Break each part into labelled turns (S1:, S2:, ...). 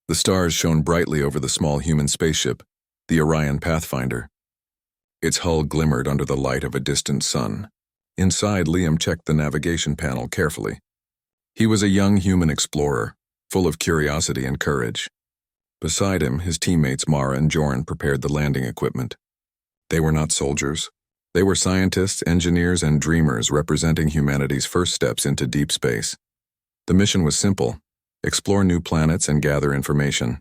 S1: The stars shone brightly over the small human spaceship, the Orion Pathfinder. Its hull glimmered under the light of a distant sun. Inside, Liam checked the navigation panel carefully. He was a young human explorer, full of curiosity and courage. Beside him, his teammates Mara and Joran prepared the landing equipment. They were not soldiers. They were scientists, engineers, and dreamers representing humanity's first steps into deep space. The mission was simple: explore new planets and gather information.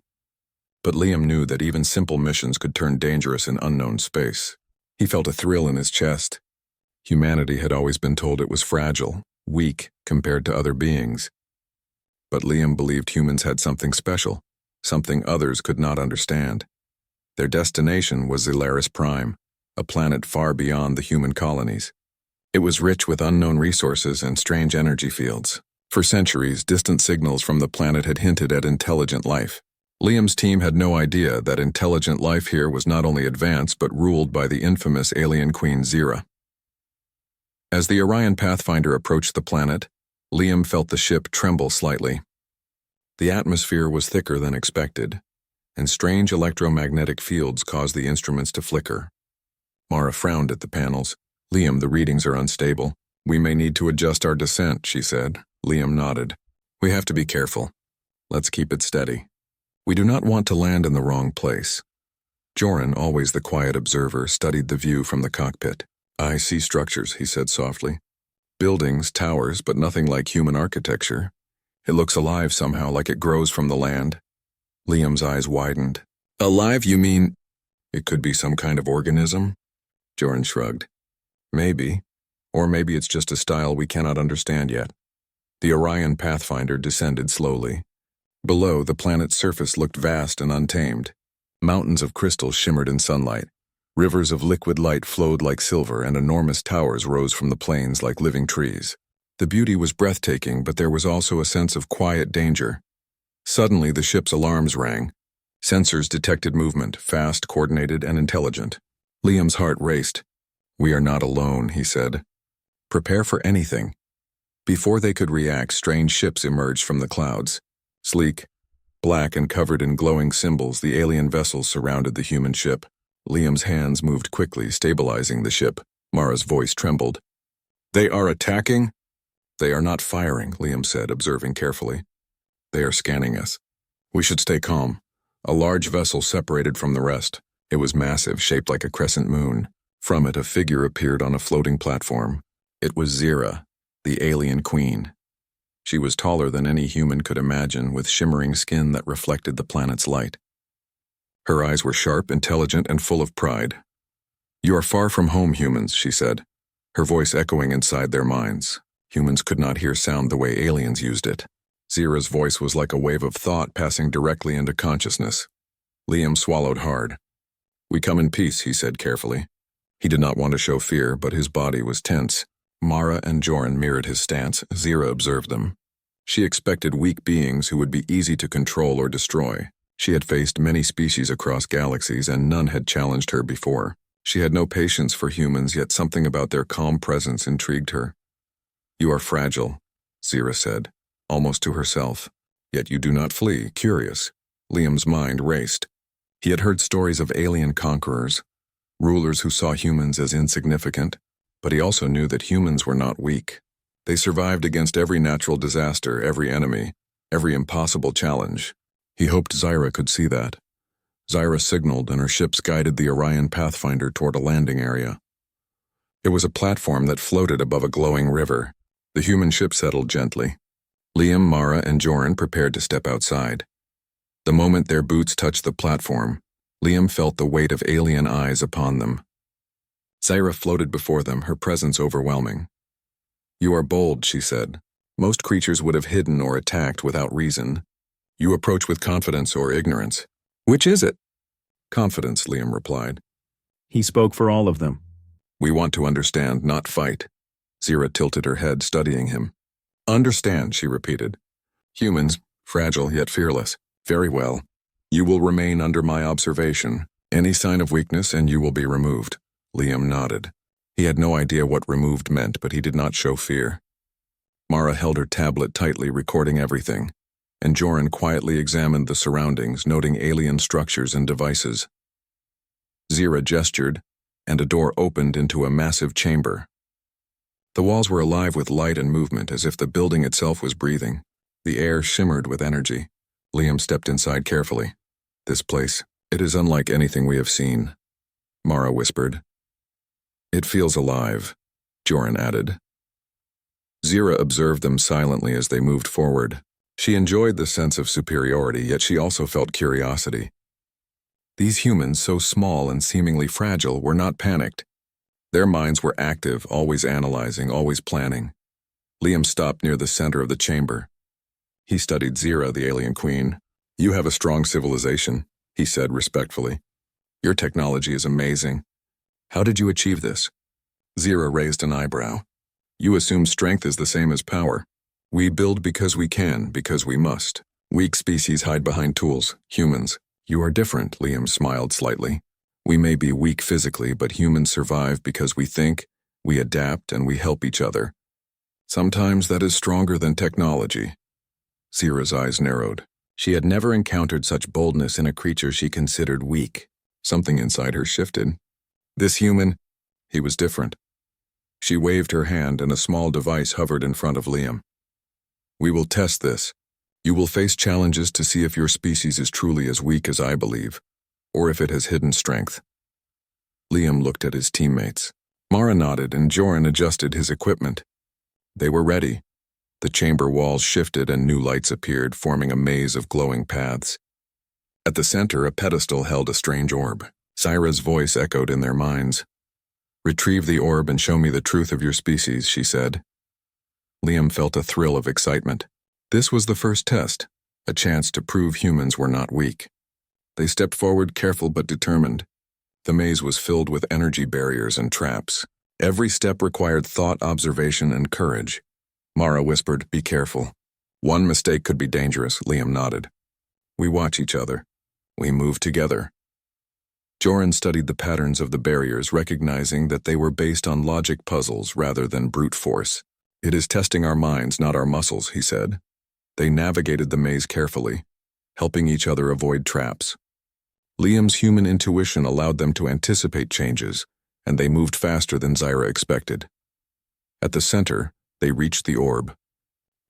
S1: But Liam knew that even simple missions could turn dangerous in unknown space. He felt a thrill in his chest. Humanity had always been told it was fragile, weak compared to other beings. But Liam believed humans had something special, something others could not understand. Their destination was Zelaris Prime, a planet far beyond the human colonies. It was rich with unknown resources and strange energy fields. For centuries, distant signals from the planet had hinted at intelligent life. Liam's team had no idea that intelligent life here was not only advanced but ruled by the infamous alien queen Zira. As the Orion Pathfinder approached the planet, Liam felt the ship tremble slightly. The atmosphere was thicker than expected, and strange electromagnetic fields caused the instruments to flicker. Mara frowned at the panels. "Liam, the readings are unstable. We may need to adjust our descent," she said. Liam nodded. "We have to be careful. Let's keep it steady. We do not want to land in the wrong place." Joran, always the quiet observer, studied the view from the cockpit. "I see structures," he said softly. "Buildings, towers, but nothing like human architecture. It looks alive somehow, like it grows from the land." Liam's eyes widened. "Alive, you mean?" "It could be some kind of organism?" Joran shrugged. "Maybe. Or maybe it's just a style we cannot understand yet." The Orion Pathfinder descended slowly. Below, the planet's surface looked vast and untamed. Mountains of crystal shimmered in sunlight. Rivers of liquid light flowed like silver, and enormous towers rose from the plains like living trees. The beauty was breathtaking, but there was also a sense of quiet danger. Suddenly, the ship's alarms rang. Sensors detected movement, fast, coordinated, and intelligent. Liam's heart raced. "We are not alone," he said. "Prepare for anything." Before they could react, strange ships emerged from the clouds. Sleek, black, and covered in glowing symbols, the alien vessels surrounded the human ship. Liam's hands moved quickly, stabilizing the ship. Mara's voice trembled. "They are attacking?" "They are not firing," Liam said, observing carefully. "They are scanning us. We should stay calm." A large vessel separated from the rest. It was massive, shaped like a crescent moon. From it, a figure appeared on a floating platform. It was Zira, the alien queen. She was taller than any human could imagine, with shimmering skin that reflected the planet's light. Her eyes were sharp, intelligent, and full of pride. "You are far from home, humans," she said, her voice echoing inside their minds. Humans could not hear sound the way aliens used it. Zira's voice was like a wave of thought passing directly into consciousness. Liam swallowed hard. "We come in peace," he said carefully. He did not want to show fear, but his body was tense. Mara and Joran mirrored his stance. Zira observed them. She expected weak beings who would be easy to control or destroy. She had faced many species across galaxies, and none had challenged her before. She had no patience for humans, yet something about their calm presence intrigued her. "You are fragile," Zira said, almost to herself. "Yet you do not flee, curious." Liam's mind raced. He had heard stories of alien conquerors, rulers who saw humans as insignificant, but he also knew that humans were not weak. They survived against every natural disaster, every enemy, every impossible challenge. He hoped Zira could see that. Zira signaled, and her ships guided the Orion Pathfinder toward a landing area. It was a platform that floated above a glowing river. The human ship settled gently. Liam, Mara, and Joran prepared to step outside. The moment their boots touched the platform, Liam felt the weight of alien eyes upon them. Zira floated before them, her presence overwhelming. "You are bold," she said. "Most creatures would have hidden or attacked without reason. You approach with confidence or ignorance. Which is it?" "Confidence," Liam replied.
S2: He spoke for all of them.
S1: "We want to understand, not fight." Zira tilted her head, studying him. "Understand," she repeated. "Humans, fragile yet fearless. Very well. You will remain under my observation. Any sign of weakness and you will be removed." Liam nodded. He had no idea what removed meant, but he did not show fear. Mara held her tablet tightly, recording everything. and Joran quietly examined the surroundings, noting alien structures and devices. Zira gestured, and a door opened into a massive chamber. The walls were alive with light and movement, as if the building itself was breathing. The air shimmered with energy. Liam stepped inside carefully. This place, it is unlike anything we have seen, Mara whispered. It feels alive, Joran added. Zira observed them silently as they moved forward. She enjoyed the sense of superiority, yet she also felt curiosity. These humans, so small and seemingly fragile, were not panicked. Their minds were active, always analyzing, always planning. Liam stopped near the center of the chamber. He studied Zira, the alien queen. You have a strong civilization, he said respectfully. Your technology is amazing. How did you achieve this? Zira raised an eyebrow. You assume strength is the same as power. We build because we can, because we must. Weak species hide behind tools. Humans. You are different, Liam smiled slightly. We may be weak physically, but humans survive because we think, we adapt, and we help each other. Sometimes that is stronger than technology. Zira's eyes narrowed. She had never encountered such boldness in a creature she considered weak. Something inside her shifted. This human, he was different. She waved her hand and a small device hovered in front of Liam. We will test this. You will face challenges to see if your species is truly as weak as I believe, or if it has hidden strength. Liam looked at his teammates. Mara nodded and Joran adjusted his equipment. They were ready. The chamber walls shifted and new lights appeared, forming a maze of glowing paths. At the center, a pedestal held a strange orb. Zira's voice echoed in their minds. Retrieve the orb and show me the truth of your species, she said. Liam felt a thrill of excitement. This was the first test, a chance to prove humans were not weak. They stepped forward, careful but determined. The maze was filled with energy barriers and traps. Every step required thought, observation, and courage. Mara whispered, be careful. One mistake could be dangerous, Liam nodded. We watch each other. We move together. Joran studied the patterns of the barriers, recognizing that they were based on logic puzzles rather than brute force. It is testing our minds, not our muscles, he said. They navigated the maze carefully, helping each other avoid traps. Liam's human intuition allowed them to anticipate changes, and they moved faster than Zira expected. At the center, they reached the orb.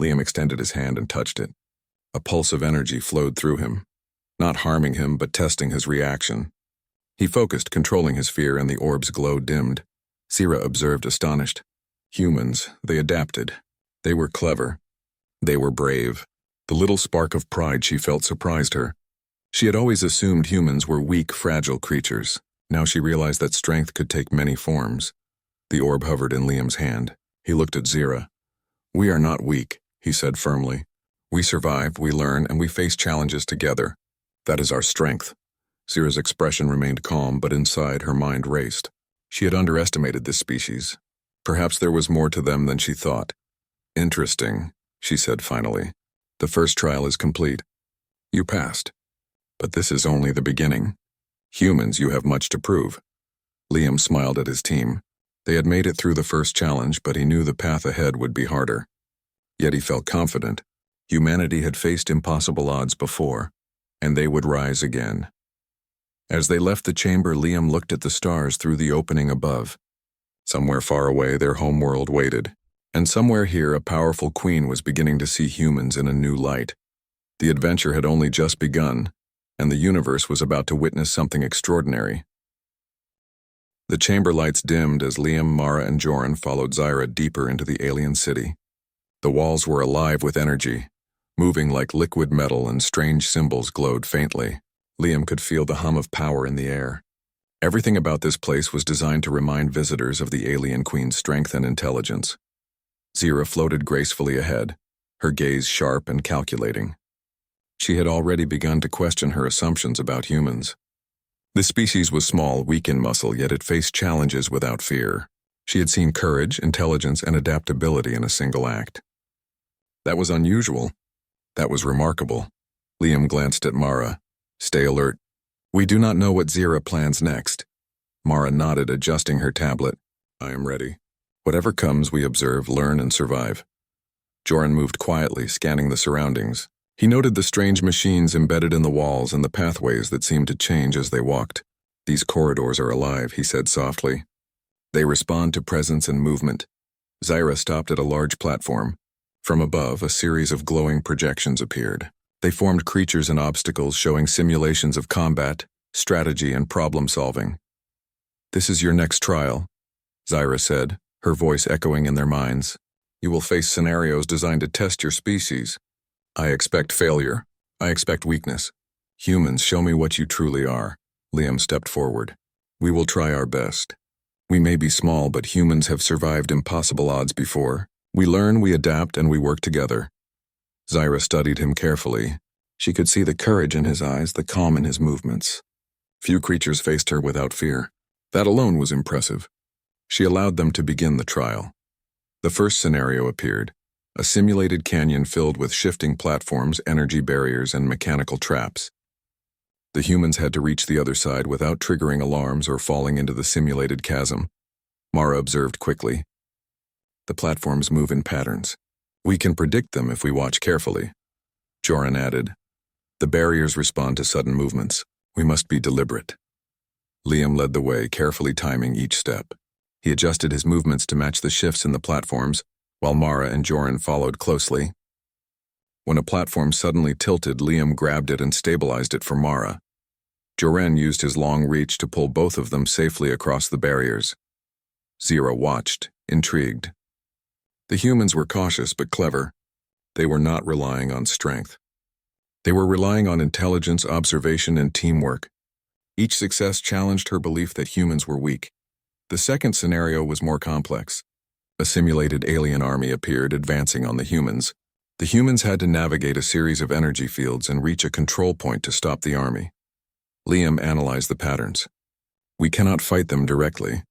S1: Liam extended his hand and touched it. A pulse of energy flowed through him, not harming him but testing his reaction. He focused, controlling his fear, and the orb's glow dimmed. Zira observed, astonished. Humans, they adapted. They were clever. They were brave. The little spark of pride she felt surprised her. She had always assumed humans were weak, fragile creatures. Now she realized that strength could take many forms. The orb hovered in Liam's hand. He looked at Zira. We are not weak, he said firmly. We survive, we learn, and we face challenges together. That is our strength. Zira's expression remained calm, but inside her mind raced. She had underestimated this species. Perhaps there was more to them than she thought. Interesting, she said finally. The first trial is complete. You passed. But this is only the beginning. Humans, you have much to prove. Liam smiled at his team. They had made it through the first challenge, but he knew the path ahead would be harder. Yet he felt confident. Humanity had faced impossible odds before, and they would rise again. As they left the chamber, Liam looked at the stars through the opening above. Somewhere far away, their homeworld waited, and somewhere here a powerful queen was beginning to see humans in a new light. The adventure had only just begun, and the universe was about to witness something extraordinary. The chamber lights dimmed as Liam, Mara, and Joran followed Zira deeper into the alien city. The walls were alive with energy, moving like liquid metal, and strange symbols glowed faintly. Liam could feel the hum of power in the air. Everything about this place was designed to remind visitors of the alien queen's strength and intelligence. Zira floated gracefully ahead, her gaze sharp and calculating. She had already begun to question her assumptions about humans. The species was small, weak in muscle, yet it faced challenges without fear. She had seen courage, intelligence, and adaptability in a single act. That was unusual. That was remarkable. Liam glanced at Mara. Stay alert. We do not know what Zira plans next. Mara nodded, adjusting her tablet. I am ready. Whatever comes, we observe, learn, and survive. Joran moved quietly, scanning the surroundings. He noted the strange machines embedded in the walls and the pathways that seemed to change as they walked. These corridors are alive, he said softly. They respond to presence and movement. Zyra stopped at a large platform. From above, a series of glowing projections appeared. They formed creatures and obstacles showing simulations of combat, strategy, and problem-solving. "This is your next trial," Zyra said, her voice echoing in their minds. "You will face scenarios designed to test your species. I expect failure. I expect weakness. Humans, show me what you truly are." Liam stepped forward. "We will try our best. We may be small, but humans have survived impossible odds before. We learn, we adapt, and we work together." Zyra studied him carefully. She could see the courage in his eyes, the calm in his movements. Few creatures faced her without fear. That alone was impressive. She allowed them to begin the trial. The first scenario appeared, a simulated canyon filled with shifting platforms, energy barriers, and mechanical traps. The humans had to reach the other side without triggering alarms or falling into the simulated chasm. Mara observed quickly. "The platforms move in patterns. We can predict them if we watch carefully." Joran added, "The barriers respond to sudden movements. We must be deliberate." Liam led the way, carefully timing each step. He adjusted his movements to match the shifts in the platforms, while Mara and Joran followed closely. When a platform suddenly tilted, Liam grabbed it and stabilized it for Mara. Joran used his long reach to pull both of them safely across the barriers. Zyra watched, intrigued. The humans were cautious but clever. They were not relying on strength. They were relying on intelligence, observation, and teamwork. Each success challenged her belief that humans were weak. The second scenario was more complex. A simulated alien army appeared, advancing on the humans. The humans had to navigate a series of energy fields and reach a control point to stop the army. Liam analyzed the patterns. "We cannot fight them directly.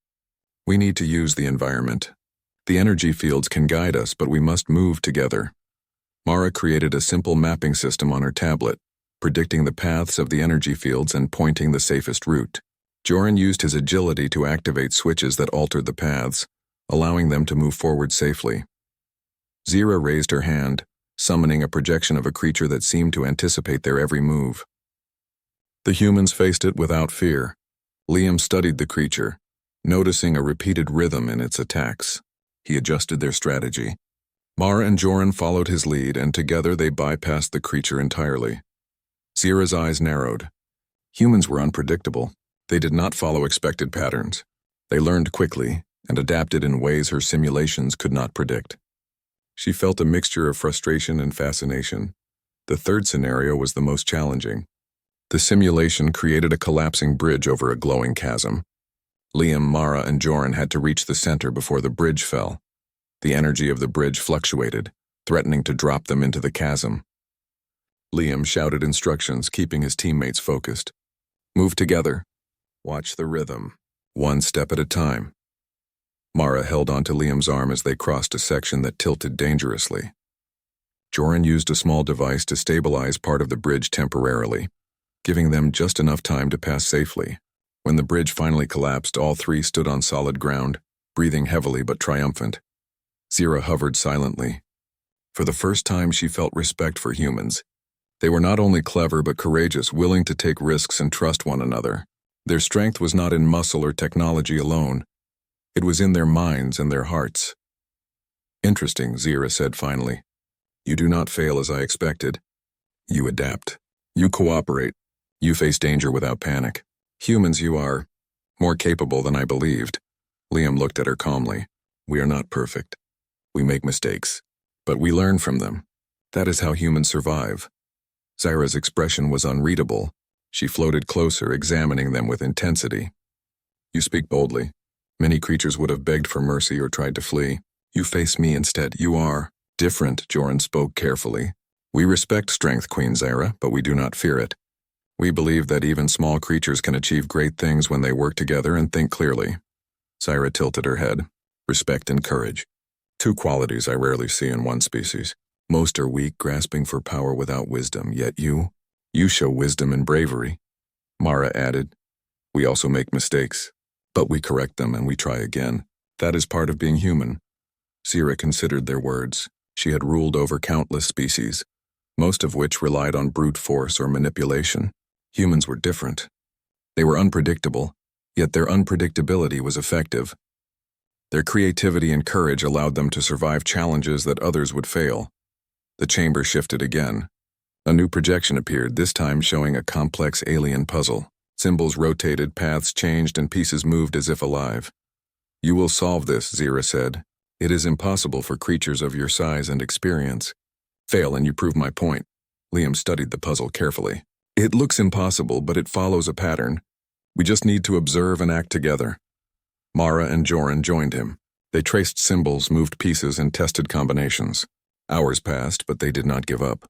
S1: We need to use the environment. The energy fields can guide us, but we must move together." Mara created a simple mapping system on her tablet, predicting the paths of the energy fields and pointing the safest route. Joran used his agility to activate switches that altered the paths, allowing them to move forward safely. Zyra raised her hand, summoning a projection of a creature that seemed to anticipate their every move. The humans faced it without fear. Liam studied the creature, noticing a repeated rhythm in its attacks. He adjusted their strategy. Mara and Joran followed his lead, and together they bypassed the creature entirely. Zyra's eyes narrowed. Humans were unpredictable. They did not follow expected patterns. They learned quickly and adapted in ways her simulations could not predict. She felt a mixture of frustration and fascination. The third scenario was the most challenging. The simulation created a collapsing bridge over a glowing chasm. Liam, Mara, and Joran had to reach the center before the bridge fell. The energy of the bridge fluctuated, threatening to drop them into the chasm. Liam shouted instructions, keeping his teammates focused. "Move together. Watch the rhythm. One step at a time." Mara held onto Liam's arm as they crossed a section that tilted dangerously. Joran used a small device to stabilize part of the bridge temporarily, giving them just enough time to pass safely. When the bridge finally collapsed, all three stood on solid ground, breathing heavily but triumphant. Zyra hovered silently. For the first time, she felt respect for humans. They were not only clever but courageous, willing to take risks and trust one another. Their strength was not in muscle or technology alone. It was in their minds and their hearts. "Interesting," Zyra said finally. "You do not fail as I expected. You adapt. You cooperate. You face danger without panic. Humans, you are more capable than I believed." Liam looked at her calmly. "We are not perfect. We make mistakes, but we learn from them. That is how humans survive." Zyra's expression was unreadable. She floated closer, examining them with intensity. "You speak boldly. Many creatures would have begged for mercy or tried to flee. You face me instead. You are different," Joran spoke carefully. "We respect strength, Queen Zyra, but we do not fear it. We believe that even small creatures can achieve great things when they work together and think clearly." Zyra tilted her head. "Respect and courage. Two qualities I rarely see in one species. Most are weak, grasping for power without wisdom, yet you show wisdom and bravery." Mara added, "We also make mistakes, but we correct them and we try again. That is part of being human." Zyra considered their words. She had ruled over countless species. most of which relied on brute force or manipulation. Humans were different. They were unpredictable, yet their unpredictability was effective. Their creativity and courage allowed them to survive challenges that others would fail. The chamber shifted again. A new projection appeared, this time showing a complex alien puzzle. Symbols rotated, paths changed, and pieces moved as if alive. "You will solve this," Zira said. "It is impossible for creatures of your size and experience." "Fail and you prove my point." Liam studied the puzzle carefully. "It looks impossible, but it follows a pattern. We just need to observe and act together." Mara and Joran joined him. They traced symbols, moved pieces, and tested combinations. Hours passed, but they did not give up.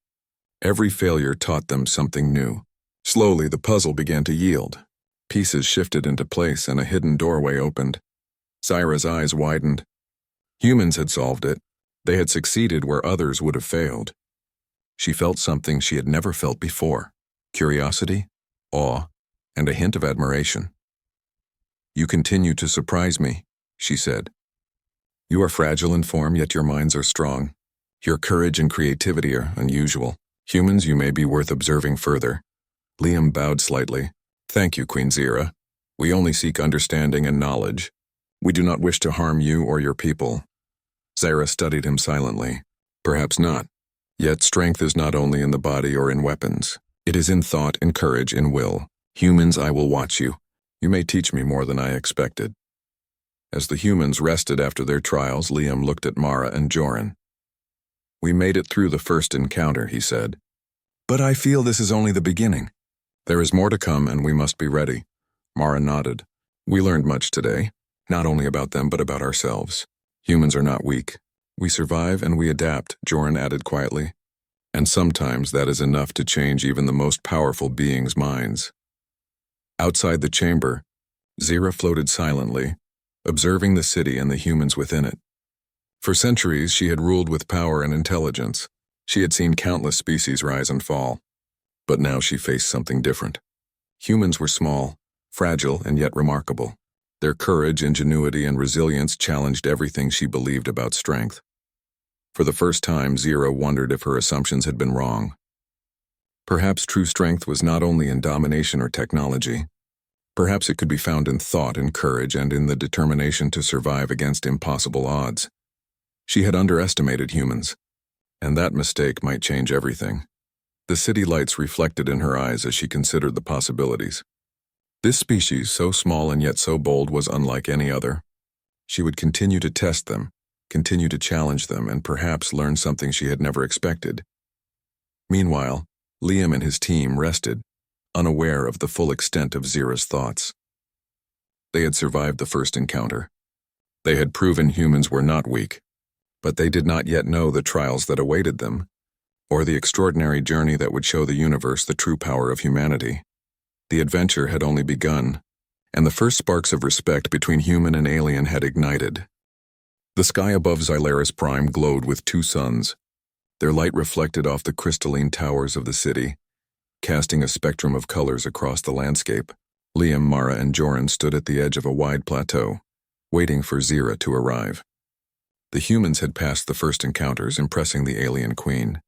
S1: Every failure taught them something new. Slowly, the puzzle began to yield. Pieces shifted into place and a hidden doorway opened. Zyra's eyes widened. Humans had solved it. They had succeeded where others would have failed. She felt something she had never felt before: curiosity, awe, and a hint of admiration. "You continue to surprise me," she said. "You are fragile in form, yet your minds are strong. Your courage and creativity are unusual. Humans, you may be worth observing further." Liam bowed slightly. "Thank you, Queen Zira. We only seek understanding and knowledge. We do not wish to harm you or your people." Zira studied him silently. "Perhaps not. Yet strength is not only in the body or in weapons. It is in thought, in courage, in will. Humans, I will watch you. You may teach me more than I expected." As the humans rested after their trials, Liam looked at Mara and Joran. "We made it through the first encounter," he said. "But I feel this is only the beginning. There is more to come, and we must be ready." Mara nodded. "We learned much today, not only about them but about ourselves. Humans are not weak. We survive and we adapt," Joran added quietly. "And sometimes that is enough to change even the most powerful beings' minds." Outside the chamber, Zira floated silently, observing the city and the humans within it. For centuries, she had ruled with power and intelligence. She had seen countless species rise and fall. But now she faced something different. Humans were small, fragile, and yet remarkable. Their courage, ingenuity, and resilience challenged everything she believed about strength. For the first time, Zira wondered if her assumptions had been wrong. Perhaps true strength was not only in domination or technology. Perhaps it could be found in thought and courage and in the determination to survive against impossible odds. She had underestimated humans, and that mistake might change everything. The city lights reflected in her eyes as she considered the possibilities. This species, so small and yet so bold, was unlike any other. She would continue to test them, continue to challenge them, and perhaps learn something she had never expected. Meanwhile, Liam and his team rested, unaware of the full extent of Zira's thoughts. They had survived the first encounter. They had proven humans were not weak, but they did not yet know the trials that awaited them, or the extraordinary journey that would show the universe the true power of humanity. The adventure had only begun, and the first sparks of respect between human and alien had ignited. The sky above Xylaris Prime glowed with two suns. Their light reflected off the crystalline towers of the city, casting a spectrum of colors across the landscape. Liam, Mara, and Joran stood at the edge of a wide plateau, waiting for Zira to arrive. The humans had passed the first encounters, impressing the alien queen.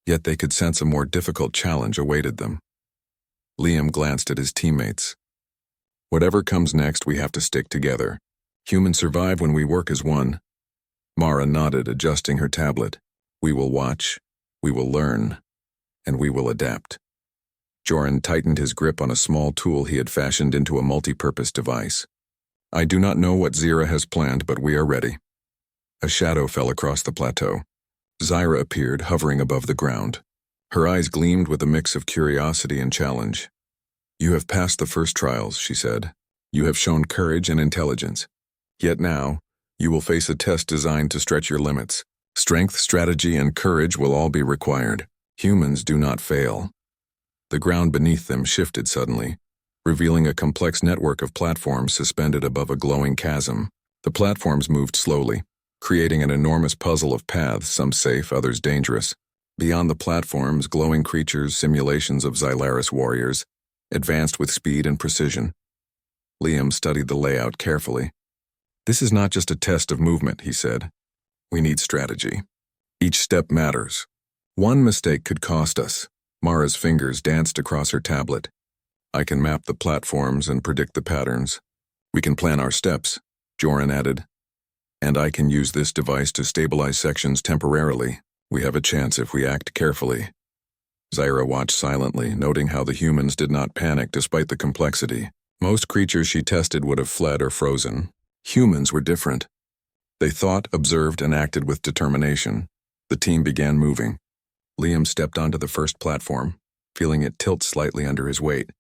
S1: Yet they could sense a more difficult challenge awaited them. Liam glanced at his teammates. "Whatever comes next, we have to stick together. Humans survive when we work as one." Mara nodded, adjusting her tablet. "We will watch, we will learn, and we will adapt." Joran tightened his grip on a small tool he had fashioned into a multi-purpose device. "I do not know what Zira has planned, but we are ready." A shadow fell across the plateau. Zira appeared, hovering above the ground. Her eyes gleamed with a mix of curiosity and challenge. "You have passed the first trials," she said. "You have shown courage and intelligence. Yet now, you will face a test designed to stretch your limits. Strength, strategy, and courage will all be required. Humans do not fail." The ground beneath them shifted suddenly, revealing a complex network of platforms suspended above a glowing chasm. The platforms moved slowly, creating an enormous puzzle of paths, some safe, others dangerous. Beyond the platforms, glowing creatures, simulations of Xylaris warriors, advanced with speed and precision. Liam studied the layout carefully. "This is not just a test of movement," he said. "We need strategy. Each step matters. One mistake could cost us. Mara's fingers danced across her tablet. I can map the platforms and predict the patterns. We can plan our steps, Joran added. And I can use this device to stabilize sections temporarily. We have a chance if we act carefully. Zyra watched silently, noting how the humans did not panic despite the complexity. Most creatures she tested would have fled or frozen. Humans were different. They thought, observed, and acted with determination. The team began moving. Liam stepped onto the first platform, feeling it tilt slightly under his weight.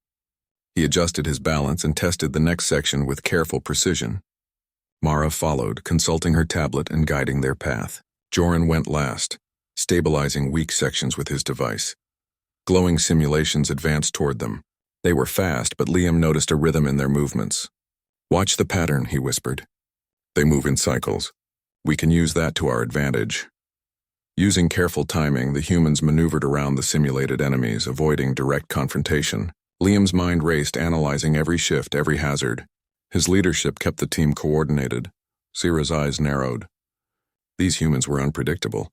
S1: He adjusted his balance and tested the next section with careful precision. Mara followed, consulting her tablet and guiding their path. Joran went last, stabilizing weak sections with his device. Glowing simulations advanced toward them. They were fast, but Liam noticed a rhythm in their movements. "Watch the pattern," he whispered. "They move in cycles. We can use that to our advantage." Using careful timing, the humans maneuvered around the simulated enemies, avoiding direct confrontation. Liam's mind raced, analyzing every shift, every hazard. His leadership kept the team coordinated. Zyra's eyes narrowed. These humans were unpredictable.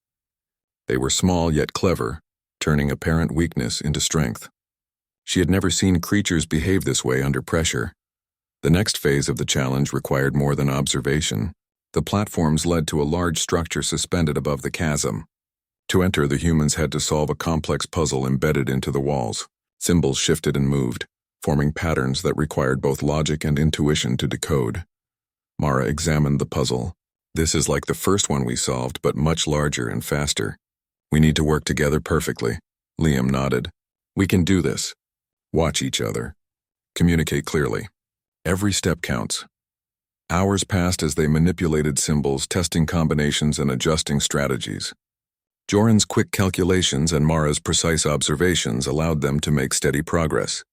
S1: They were small yet clever, turning apparent weakness into strength. She had never seen creatures behave this way under pressure. The next phase of the challenge required more than observation. The platforms led to a large structure suspended above the chasm. To enter, the humans had to solve a complex puzzle embedded into the walls. Symbols shifted and moved, forming patterns that required both logic and intuition to decode. Mara examined the puzzle. "This is like the first one we solved, but much larger and faster. We need to work together perfectly." Liam nodded. "We can do this. Watch each other. Communicate clearly. Every step counts." Hours passed as they manipulated symbols, testing combinations and adjusting strategies. Joran's quick calculations and Mara's precise observations allowed them to make steady progress.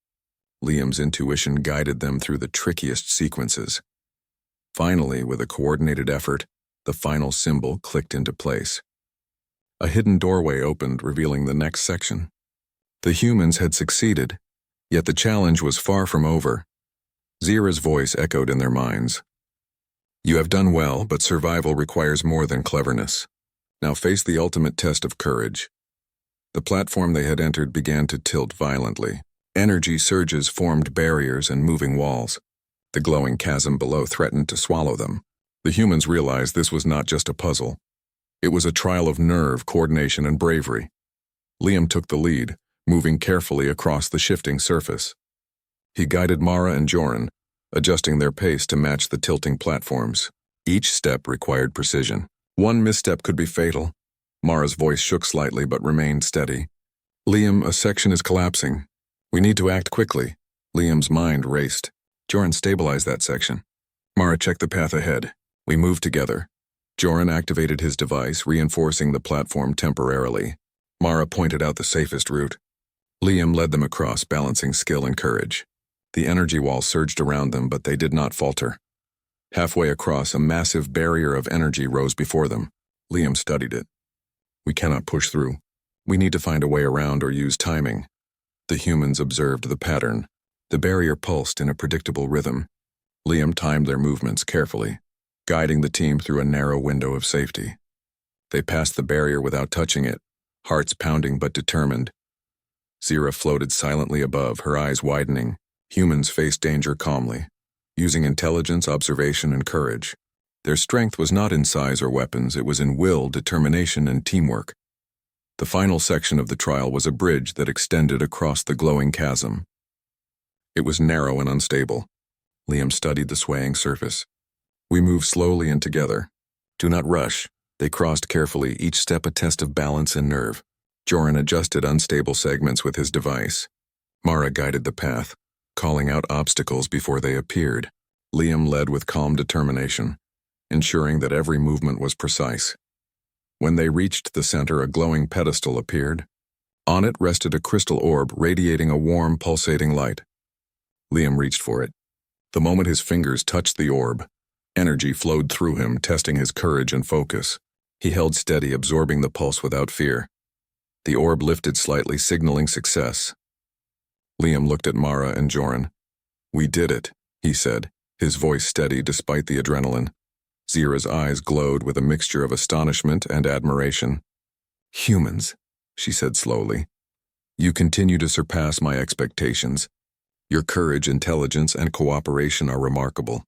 S1: Liam's intuition guided them through the trickiest sequences. Finally, with a coordinated effort, the final symbol clicked into place. A hidden doorway opened, revealing the next section. The humans had succeeded, yet the challenge was far from over. Zyra's voice echoed in their minds. "You have done well, but survival requires more than cleverness. Now face the ultimate test of courage." The platform they had entered began to tilt violently. Energy surges formed barriers and moving walls. The glowing chasm below threatened to swallow them. The humans realized this was not just a puzzle. It was a trial of nerve, coordination, and bravery. Liam took the lead, moving carefully across the shifting surface. He guided Mara and Joran, adjusting their pace to match the tilting platforms. Each step required precision. One misstep could be fatal. Mara's voice shook slightly but remained steady. "Liam, a section is collapsing. We need to act quickly." Liam's mind raced. "Joran, stabilize that section." Mara checked the path ahead. We moved together. Joran activated his device, reinforcing the platform temporarily. Mara pointed out the safest route. Liam led them across, balancing skill and courage. The energy wall surged around them, but they did not falter. Halfway across, a massive barrier of energy rose before them. Liam studied it. "We cannot push through. We need to find a way around or use timing." The humans observed the pattern. The barrier pulsed in a predictable rhythm. Liam timed their movements carefully, guiding the team through a narrow window of safety. They passed the barrier without touching it, hearts pounding but determined. Zyra floated silently above, her eyes widening. Humans faced danger calmly, using intelligence, observation, and courage. Their strength was not in size or weapons, it was in will, determination, and teamwork. The final section of the trial was a bridge that extended across the glowing chasm. It was narrow and unstable. Liam studied the swaying surface. "We moved slowly and together. Do not rush." They crossed carefully, each step a test of balance and nerve. Joran adjusted unstable segments with his device. Mara guided the path, calling out obstacles before they appeared. Liam led with calm determination, ensuring that every movement was precise. When they reached the center, a glowing pedestal appeared. On it rested a crystal orb radiating a warm, pulsating light. Liam reached for it. The moment his fingers touched the orb, energy flowed through him, testing his courage and focus. He held steady, absorbing the pulse without fear. The orb lifted slightly, signaling success. Liam looked at Mara and Joran. "We did it," he said, his voice steady despite the adrenaline. Zyra's eyes glowed with a mixture of astonishment and admiration. "Humans," she said slowly. You continue to surpass my expectations. Your courage, intelligence, and cooperation are remarkable.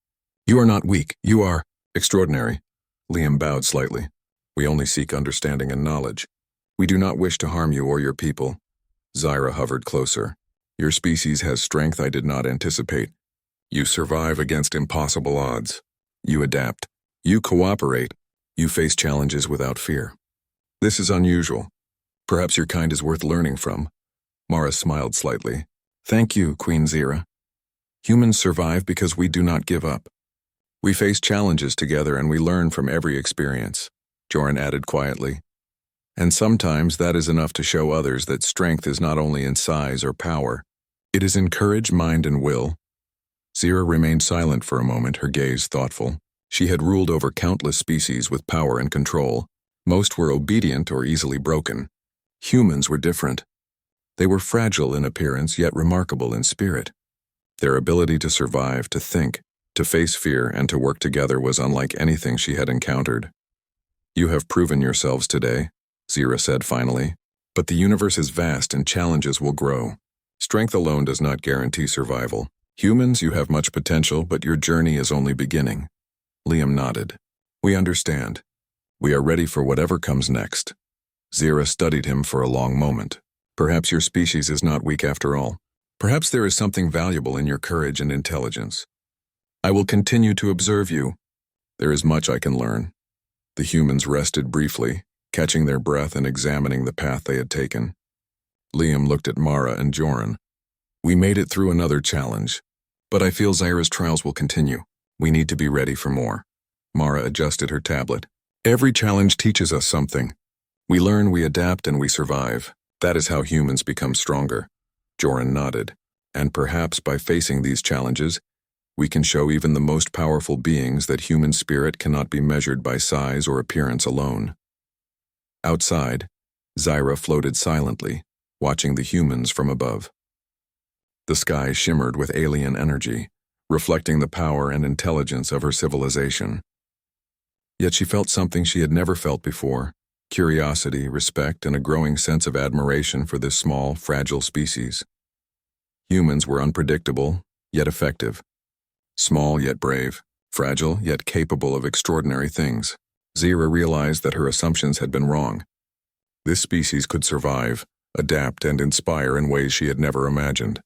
S1: You are not weak, you are extraordinary. Liam bowed slightly. We only seek understanding and knowledge. We do not wish to harm you or your people. Zyra hovered closer. Your species has strength I did not anticipate. You survive against impossible odds. You adapt. You cooperate. You face challenges without fear. This is unusual. Perhaps your kind is worth learning from. Mara smiled slightly. Thank you, Queen Zyra. Humans survive because we do not give up. We face challenges together and we learn from every experience, Joran added quietly. And sometimes that is enough to show others that strength is not only in size or power. It is in courage, mind, and will. Zyra remained silent for a moment, her gaze thoughtful. She had ruled over countless species with power and control. Most were obedient or easily broken. Humans were different. They were fragile in appearance, yet remarkable in spirit. Their ability to survive, to think, to face fear, and to work together was unlike anything she had encountered. You have proven yourselves today, Zyra said finally. But the universe is vast and challenges will grow. Strength alone does not guarantee survival. Humans, you have much potential, but your journey is only beginning. Liam nodded. We understand. We are ready for whatever comes next. Zyra studied him for a long moment. Perhaps your species is not weak after all. Perhaps there is something valuable in your courage and intelligence. I will continue to observe you. There is much I can learn. The humans rested briefly, catching their breath and examining the path they had taken. Liam looked at Mara and Joran. We made it through another challenge, but I feel Zyra's trials will continue. We need to be ready for more. Mara adjusted her tablet. Every challenge teaches us something. We learn, we adapt, and we survive. That is how humans become stronger. Joran nodded. And perhaps by facing these challenges, we can show even the most powerful beings that human spirit cannot be measured by size or appearance alone. Outside, Zyra floated silently, watching the humans from above. The sky shimmered with alien energy, reflecting the power and intelligence of her civilization. Yet she felt something she had never felt before: curiosity, respect, and a growing sense of admiration for this small, fragile species. Humans were unpredictable, yet effective. Small yet brave, fragile yet capable of extraordinary things. Zyra realized that her assumptions had been wrong. This species could survive, adapt, and inspire in ways she had never imagined.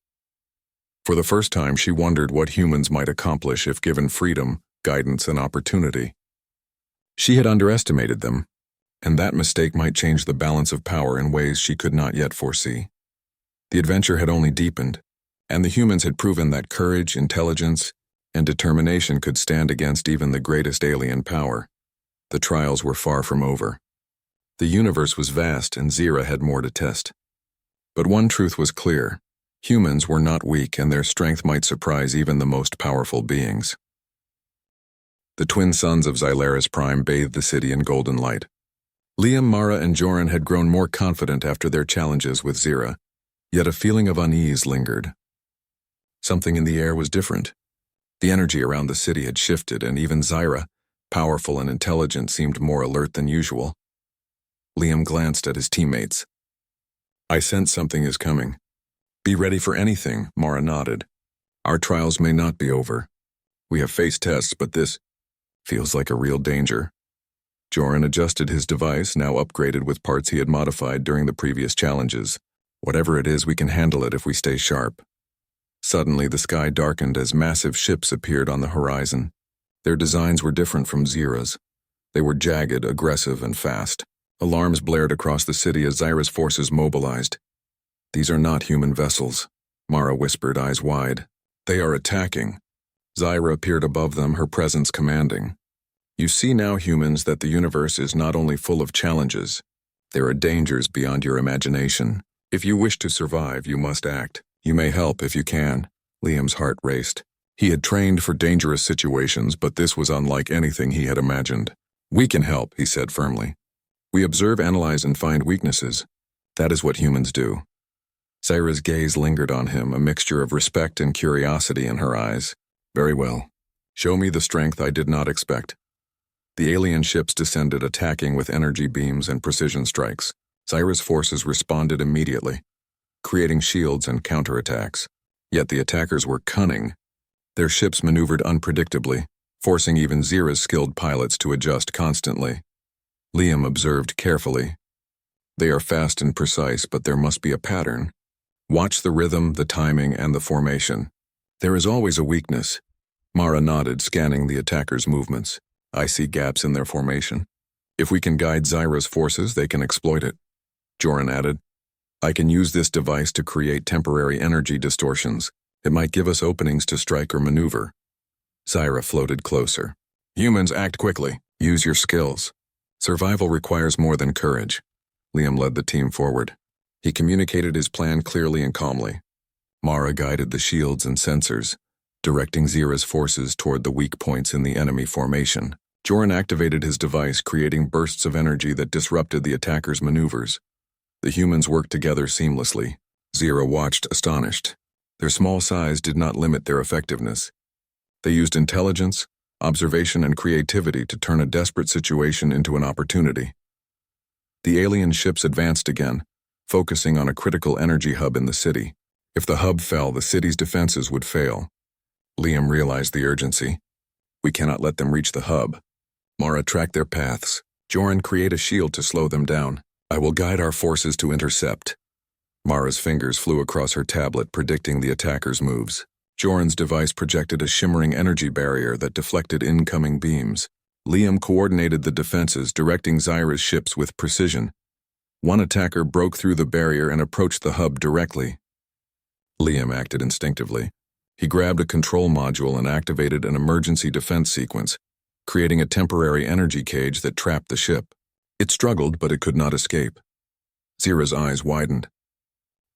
S1: For the first time, she wondered what humans might accomplish if given freedom, guidance, and opportunity. She had underestimated them, and that mistake might change the balance of power in ways she could not yet foresee. The adventure had only deepened, and the humans had proven that courage, intelligence, and determination could stand against even the greatest alien power. The trials were far from over. The universe was vast, and Zyra had more to test. But one truth was clear: humans were not weak, and their strength might surprise even the most powerful beings. The twin suns of Xylaris Prime bathed the city in golden light. Liam, Mara, and Joran had grown more confident after their challenges with Zyra, yet a feeling of unease lingered. Something in the air was different. The energy around the city had shifted, and even Zyra, powerful and intelligent, seemed more alert than usual. Liam glanced at his teammates. I sense something is coming. Be ready for anything, Mara nodded. Our trials may not be over. We have faced tests, but this feels like a real danger. Joran adjusted his device, now upgraded with parts he had modified during the previous challenges. Whatever it is, we can handle it if we stay sharp. Suddenly, the sky darkened as massive ships appeared on the horizon. Their designs were different from Zyra's. They were jagged, aggressive, and fast. Alarms blared across the city as Zyra's forces mobilized. These are not human vessels, Mara whispered, eyes wide. They are attacking. Zyra appeared above them, her presence commanding. You see now, humans, that the universe is not only full of challenges. There are dangers beyond your imagination. If you wish to survive, you must act. You may help if you can. Liam's heart raced. He had trained for dangerous situations, but this was unlike anything he had imagined. We can help, he said firmly. We observe, analyze, and find weaknesses. That is what humans do. Zyra's gaze lingered on him, a mixture of respect and curiosity in her eyes. Very well. Show me the strength I did not expect. The alien ships descended, attacking with energy beams and precision strikes. Zyra's forces responded immediately, creating shields and counterattacks. Yet the attackers were cunning. Their ships maneuvered unpredictably, forcing even Zyra's skilled pilots to adjust constantly. Liam observed carefully. They are fast and precise, but there must be a pattern. Watch the rhythm, the timing, and the formation. There is always a weakness. Mara nodded, scanning the attackers' movements. I see gaps in their formation. If we can guide Zyra's forces, they can exploit it. Joran added, I can use this device to create temporary energy distortions. It might give us openings to strike or maneuver. Zyra floated closer. Humans, act quickly. Use your skills. Survival requires more than courage. Liam led the team forward. He communicated his plan clearly and calmly. Mara guided the shields and sensors, directing Zyra's forces toward the weak points in the enemy formation. Joran activated his device, creating bursts of energy that disrupted the attackers' maneuvers. The humans worked together seamlessly. Zyra watched, astonished. Their small size did not limit their effectiveness. They used intelligence, observation, and creativity to turn a desperate situation into an opportunity. The alien ships advanced again, focusing on a critical energy hub in the city. If the hub fell, the city's defenses would fail. Liam realized the urgency. We cannot let them reach the hub. Mara tracked their paths. Joran, create a shield to slow them down. I will guide our forces to intercept. Mara's fingers flew across her tablet, predicting the attackers' moves. Joran's device projected a shimmering energy barrier that deflected incoming beams. Liam coordinated the defenses, directing Zyra's ships with precision. One attacker broke through the barrier and approached the hub directly. Liam acted instinctively. He grabbed a control module and activated an emergency defense sequence, creating a temporary energy cage that trapped the ship. It struggled, but it could not escape. Zyra's eyes widened.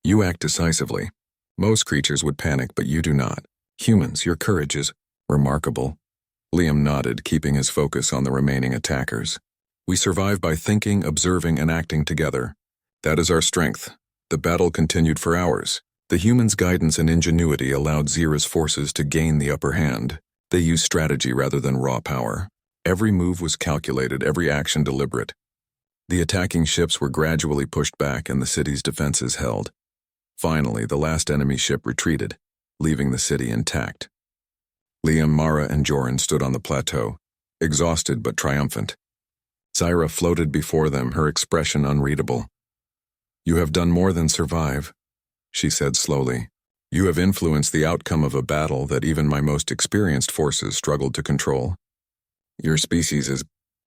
S1: You act decisively. Most creatures would panic, but you do not. Humans, your courage is remarkable. Liam nodded, keeping his focus on the remaining attackers. We survive by thinking, observing, and acting together. That is our strength. The battle continued for hours. The humans' guidance and ingenuity allowed Zyra's forces to gain the upper hand. They used strategy rather than raw power. Every move was calculated, every action deliberate. The attacking ships were gradually pushed back and the city's defenses held. Finally, the last enemy ship retreated, leaving the city intact. Liam, Mara, and Joran stood on the plateau, exhausted but triumphant. Zyra floated before them, her expression unreadable. You have done more than survive, she said slowly. You have influenced the outcome of a battle that even my most experienced forces struggled to control. Your species is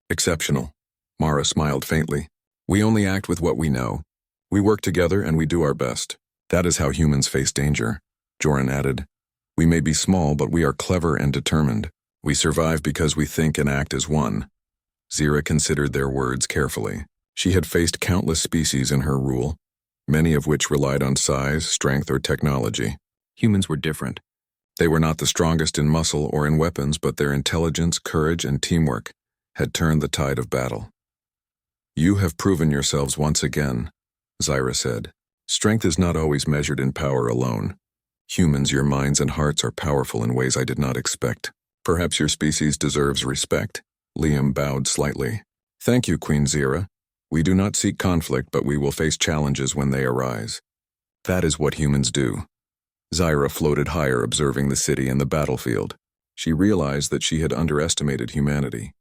S1: exceptional. Mara smiled faintly. We only act with what we know. We work together and we do our best. That is how humans face danger, Joran added. We may be small, but we are clever and determined. We survive because we think and act as one. Zyra considered their words carefully. She had faced countless species in her rule, many of which relied on size, strength, or technology. Humans were different. They were not the strongest in muscle or in weapons, but their intelligence, courage, and teamwork had turned the tide of battle. You have proven yourselves once again, Zyra said. Strength is not always measured in power alone. Humans, your minds and hearts are powerful in ways I did not expect. Perhaps your species deserves respect. Liam bowed slightly. Thank you, Queen Zyra. We do not seek conflict, but we will face challenges when they arise. That is what humans do. Zyra floated higher, observing the city and the battlefield. She realized that she had underestimated humanity.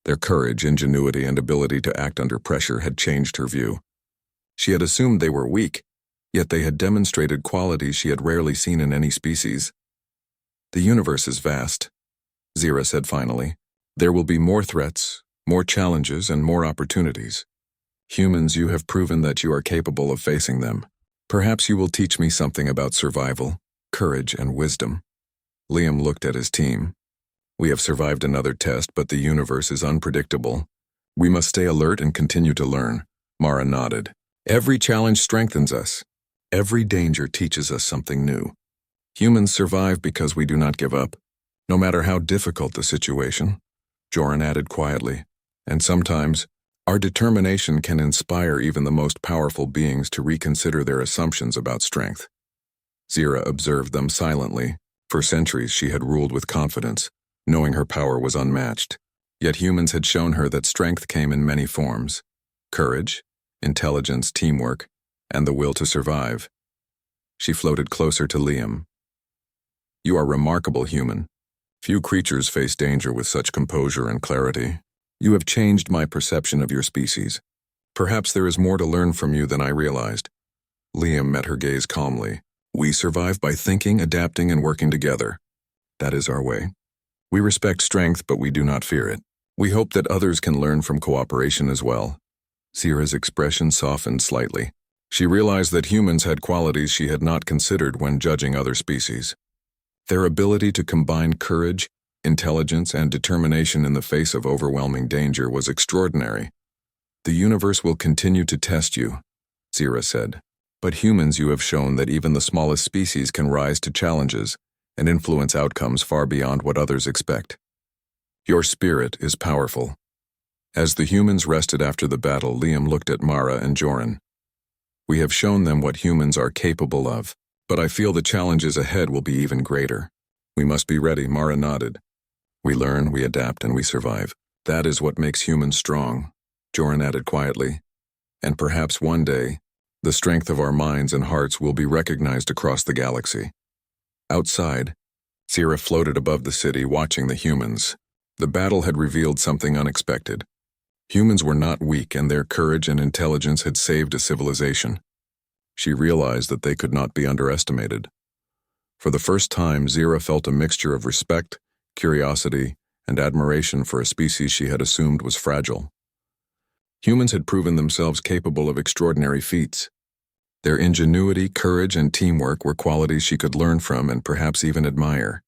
S1: Their courage, ingenuity, and ability to act under pressure had changed her view. She had assumed they were weak, yet they had demonstrated qualities she had rarely seen in any species. The universe is vast, Zyra said finally. There will be more threats, more challenges, and more opportunities. Humans, you have proven that you are capable of facing them. Perhaps you will teach me something about survival, courage, and wisdom. Liam looked at his team. We have survived another test, but the universe is unpredictable. We must stay alert and continue to learn. Mara nodded. Every challenge strengthens us. Every danger teaches us something new. Humans survive because we do not give up, no matter how difficult the situation, Joran added quietly. And sometimes, our determination can inspire even the most powerful beings to reconsider their assumptions about strength. Zyra observed them silently. For centuries she had ruled with confidence, knowing her power was unmatched. Yet humans had shown her that strength came in many forms. Courage, intelligence, teamwork, and the will to survive. She floated closer to Liam. You are remarkable, human. Few creatures face danger with such composure and clarity. You have changed my perception of your species. Perhaps there is more to learn from you than I realized. Liam met her gaze calmly. We survive by thinking, adapting, and working together. That is our way. We respect strength, but we do not fear it. We hope that others can learn from cooperation as well. Zira's expression softened slightly. She realized that humans had qualities she had not considered when judging other species. Their ability to combine courage, intelligence, and determination in the face of overwhelming danger was extraordinary. The universe will continue to test you, Zira said. But humans, you have shown that even the smallest species can rise to challenges and influence outcomes far beyond what others expect. Your spirit is powerful. As the humans rested after the battle, Liam looked at Mara and Joran. We have shown them what humans are capable of, but I feel the challenges ahead will be even greater. We must be ready, Mara nodded. We learn, we adapt, and we survive. That is what makes humans strong, Joran added quietly. And perhaps one day, the strength of our minds and hearts will be recognized across the galaxy. Outside, Zira floated above the city, watching the humans. The battle had revealed something unexpected. Humans were not weak, and their courage and intelligence had saved a civilization. She realized that they could not be underestimated. For the first time, Zira felt a mixture of respect, curiosity, and admiration for a species she had assumed was fragile. Humans had proven themselves capable of extraordinary feats. Their ingenuity, courage, and teamwork were qualities she could learn from and perhaps even admire.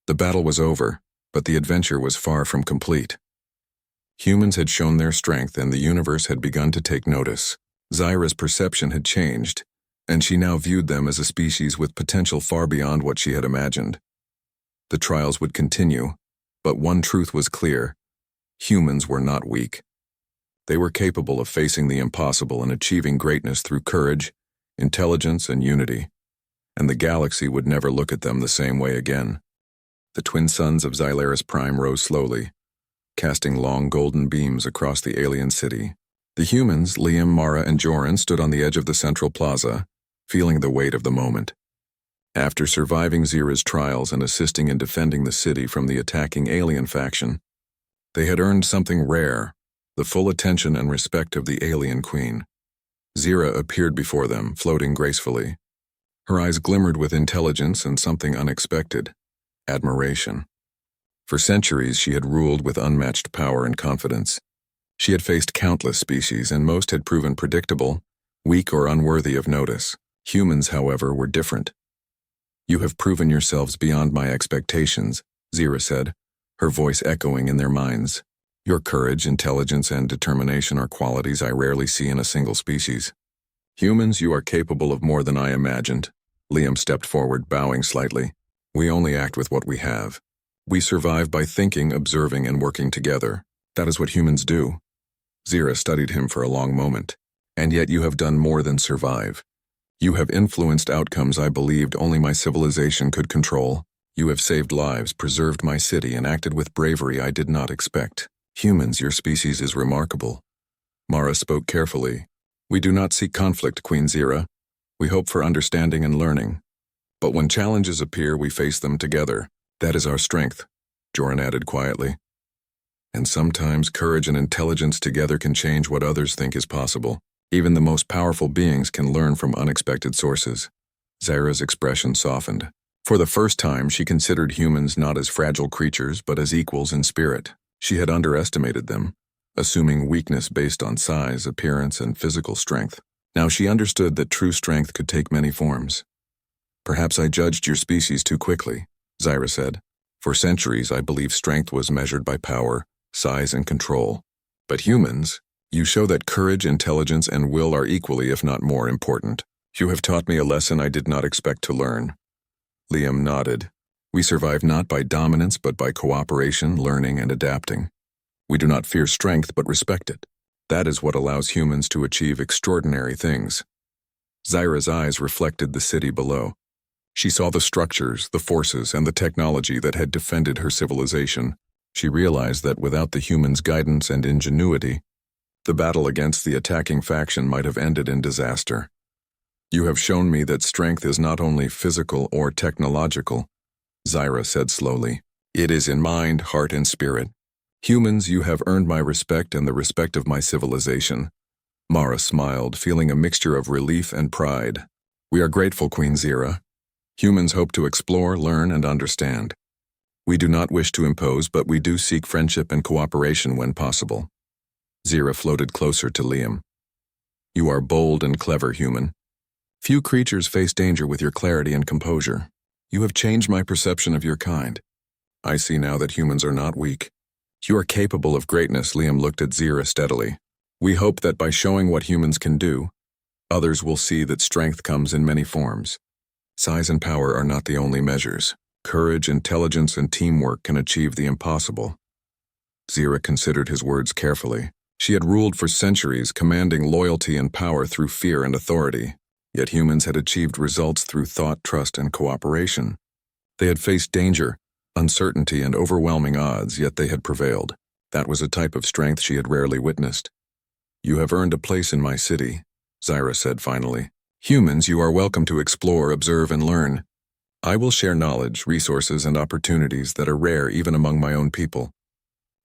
S1: The battle was over, but the adventure was far from complete. Humans had shown their strength, and the universe had begun to take notice. Zira's perception had changed, and she now viewed them as a species with potential far beyond what she had imagined. The trials would continue, but one truth was clear: humans were not weak. They were capable of facing the impossible and achieving greatness through courage, intelligence, and unity, and the galaxy would never look at them the same way again. The twin suns of Xylaris Prime rose slowly, casting long golden beams across the alien city. The humans, Liam, Mara, and Joran, stood on the edge of the central plaza, feeling the weight of the moment. After surviving Zira's trials and assisting in defending the city from the attacking alien faction, they had earned something rare: the full attention and respect of the alien queen. Zira appeared before them, floating gracefully. Her eyes glimmered with intelligence and something unexpected: admiration. For centuries, she had ruled with unmatched power and confidence. She had faced countless species, and most had proven predictable, weak, or unworthy of notice. Humans, however, were different. You have proven yourselves beyond my expectations, Zira said, her voice echoing in their minds. Your courage, intelligence, and determination are qualities I rarely see in a single species. Humans, you are capable of more than I imagined. Liam stepped forward, bowing slightly. We only act with what we have. We survive by thinking, observing, and working together. That is what humans do. Zira studied him for a long moment. And yet you have done more than survive. You have influenced outcomes I believed only my civilization could control. You have saved lives, preserved my city, and acted with bravery I did not expect. Humans, your species is remarkable. Mara spoke carefully. We do not seek conflict, Queen Zira. We hope for understanding and learning. But when challenges appear, we face them together. That is our strength, Joran added quietly. And sometimes courage and intelligence together can change what others think is possible. Even the most powerful beings can learn from unexpected sources. Zira's expression softened. For the first time, she considered humans not as fragile creatures, but as equals in spirit. She had underestimated them, assuming weakness based on size, appearance, and physical strength. Now she understood that true strength could take many forms. Perhaps I judged your species too quickly, Zira said. For centuries, I believed strength was measured by power, size, and control. But humans, you show that courage, intelligence, and will are equally, if not more, important. You have taught me a lesson I did not expect to learn. Liam nodded. We survive not by dominance, but by cooperation, learning, and adapting. We do not fear strength, but respect it. That is what allows humans to achieve extraordinary things. Zira's eyes reflected the city below. She saw the structures, the forces, and the technology that had defended her civilization. She realized that without the humans' guidance and ingenuity, The battle against the attacking faction might have ended in disaster. You have shown me that strength is not only physical or technological, Zyra said slowly. It is in mind, heart, and spirit. Humans, you have earned my respect and the respect of my civilization. Mara smiled, feeling a mixture of relief and pride. We are grateful, Queen Zyra. Humans hope to explore, learn, and understand. We do not wish to impose, but we do seek friendship and cooperation when possible. Zyra floated closer to Liam. You are bold and clever, human. Few creatures face danger with your clarity and composure. You have changed my perception of your kind. I see now that humans are not weak. You are capable of greatness, Liam looked at Zyra steadily. We hope that by showing what humans can do, others will see that strength comes in many forms. Size and power are not the only measures. Courage, intelligence, and teamwork can achieve the impossible. Zyra considered his words carefully. She had ruled for centuries, commanding loyalty and power through fear and authority. Yet humans had achieved results through thought, trust, and cooperation. They had faced danger, uncertainty, and overwhelming odds, yet they had prevailed. That was a type of strength she had rarely witnessed. You have earned a place in my city, Zyra said finally. Humans, you are welcome to explore, observe, and learn. I will share knowledge, resources, and opportunities that are rare even among my own people.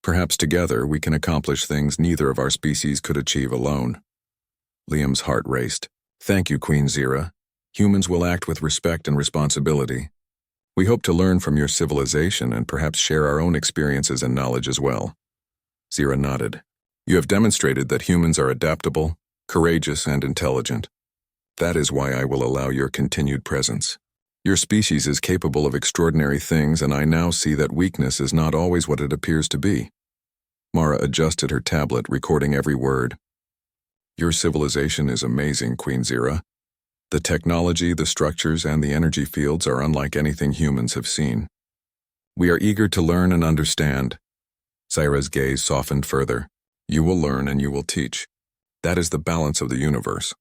S1: Perhaps together we can accomplish things neither of our species could achieve alone. Liam's heart raced. Thank you, Queen Zyra. Humans will act with respect and responsibility. We hope to learn from your civilization and perhaps share our own experiences and knowledge as well. Zyra nodded. You have demonstrated that humans are adaptable, courageous, and intelligent. That is why I will allow your continued presence. Your species is capable of extraordinary things, and I now see that weakness is not always what it appears to be. Mara adjusted her tablet, recording every word. Your civilization is amazing, Queen Zyra. The technology, the structures, and the energy fields are unlike anything humans have seen. We are eager to learn and understand. Zyra's gaze softened further. You will learn and you will teach. That is the balance of the universe.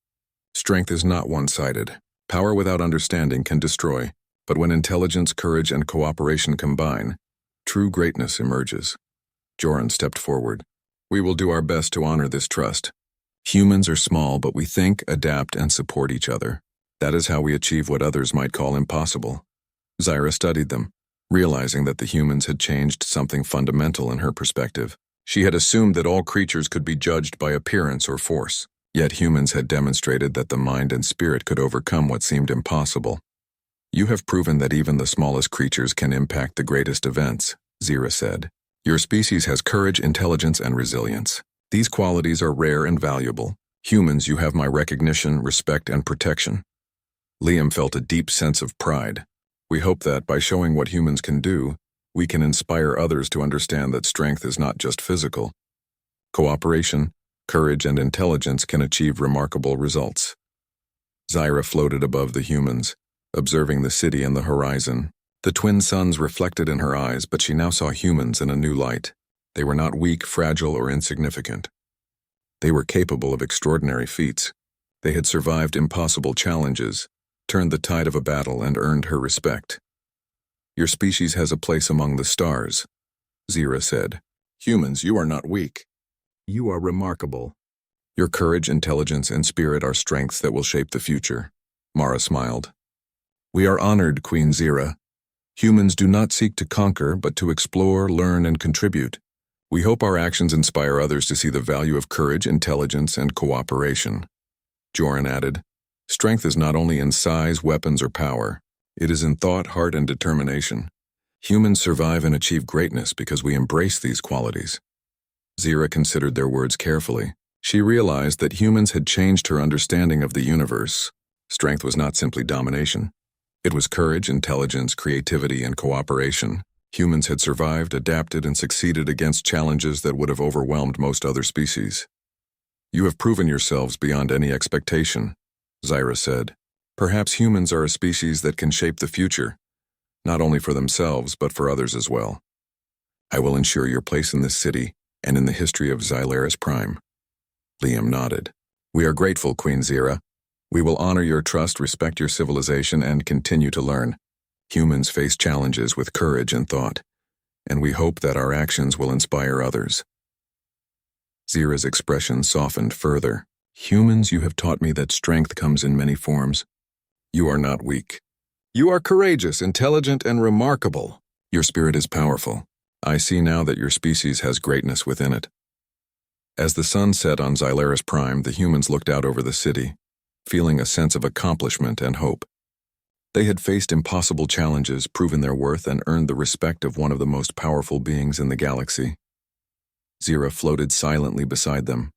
S1: Strength is not one-sided. Power without understanding can destroy, but when intelligence, courage, and cooperation combine, true greatness emerges. Joran stepped forward. We will do our best to honor this trust. Humans are small, but we think, adapt, and support each other. That is how we achieve what others might call impossible. Zyra studied them, realizing that the humans had changed something fundamental in her perspective. She had assumed that all creatures could be judged by appearance or force. Yet humans had demonstrated that the mind and spirit could overcome what seemed impossible. You have proven that even the smallest creatures can impact the greatest events, Zyra said. Your species has courage, intelligence, and resilience. These qualities are rare and valuable. Humans, you have my recognition, respect, and protection. Liam felt a deep sense of pride. We hope that, by showing what humans can do, we can inspire others to understand that strength is not just physical. Cooperation, courage, and intelligence can achieve remarkable results. Zyra floated above the humans, observing the city and the horizon. The twin suns reflected in her eyes, but she now saw humans in a new light. They were not weak, fragile, or insignificant. They were capable of extraordinary feats. They had survived impossible challenges, turned the tide of a battle, and earned her respect. Your species has a place among the stars, Zyra said. Humans, you are not weak. You are remarkable. Your courage, intelligence, and spirit are strengths that will shape the future. Mara smiled. We are honored, Queen Zyra. Humans do not seek to conquer, but to explore, learn, and contribute. We hope our actions inspire others to see the value of courage, intelligence, and cooperation. Joran added, Strength is not only in size, weapons, or power. It is in thought, heart, and determination. Humans survive and achieve greatness because we embrace these qualities. Zyra considered their words carefully. She realized that humans had changed her understanding of the universe. Strength was not simply domination. It was courage, intelligence, creativity, and cooperation. Humans had survived, adapted, and succeeded against challenges that would have overwhelmed most other species. You have proven yourselves beyond any expectation, Zyra said. Perhaps humans are a species that can shape the future, not only for themselves, but for others as well. I will ensure your place in this city and in the history of Xylaris Prime. Liam nodded. We are grateful, Queen Zyra. We will honor your trust, respect your civilization, and continue to learn. Humans face challenges with courage and thought, and we hope that our actions will inspire others. Zira's expression softened further. Humans, you have taught me that strength comes in many forms. You are not weak. You are courageous, intelligent, and remarkable. Your spirit is powerful. I see now that your species has greatness within it. As the sun set on Xylaris Prime, the humans looked out over the city, feeling a sense of accomplishment and hope. They had faced impossible challenges, proven their worth, and earned the respect of one of the most powerful beings in the galaxy. Zira floated silently beside them.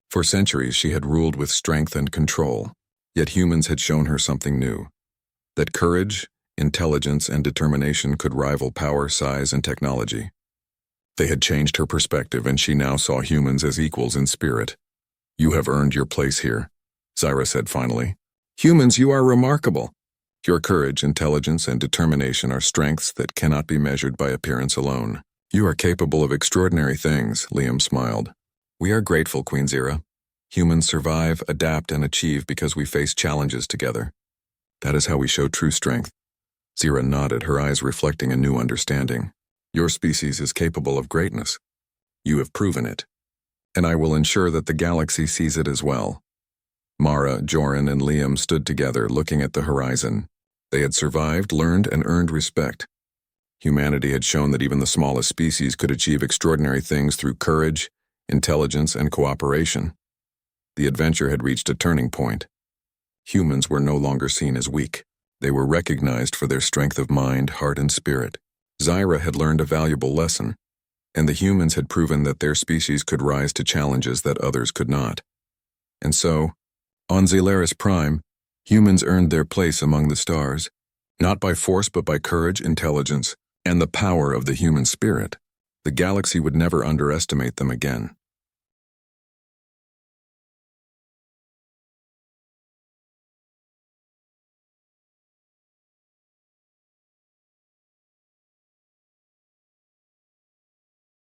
S1: For centuries, she had ruled with strength and control, yet humans had shown her something new. That courage, intelligence, and determination could rival power, size, and technology. They had changed her perspective, and she now saw humans as equals in spirit. You have earned your place here, Zira said finally. Humans, you are remarkable. Your courage, intelligence, and determination are strengths that cannot be measured by appearance alone. You are capable of extraordinary things, Liam smiled. We are grateful, Queen Zira. Humans survive, adapt, and achieve because we face challenges together. That is how we show true strength. Zira nodded, her eyes reflecting a new understanding. Your species is capable of greatness. You have proven it. And I will ensure that the galaxy sees it as well. Mara, Joran, and Liam stood together, looking at the horizon. They had survived, learned, and earned respect. Humanity had shown that even the smallest species could achieve extraordinary things through courage, intelligence, and cooperation. The adventure had reached a turning point. Humans were no longer seen as weak. They were recognized for their strength of mind, heart, and spirit. Zira had learned a valuable lesson, and the humans had proven that their species could rise to challenges that others could not. And so, on Xylaris Prime, humans earned their place among the stars, not by force but by courage, intelligence, and the power of the human spirit. The galaxy would never underestimate them again.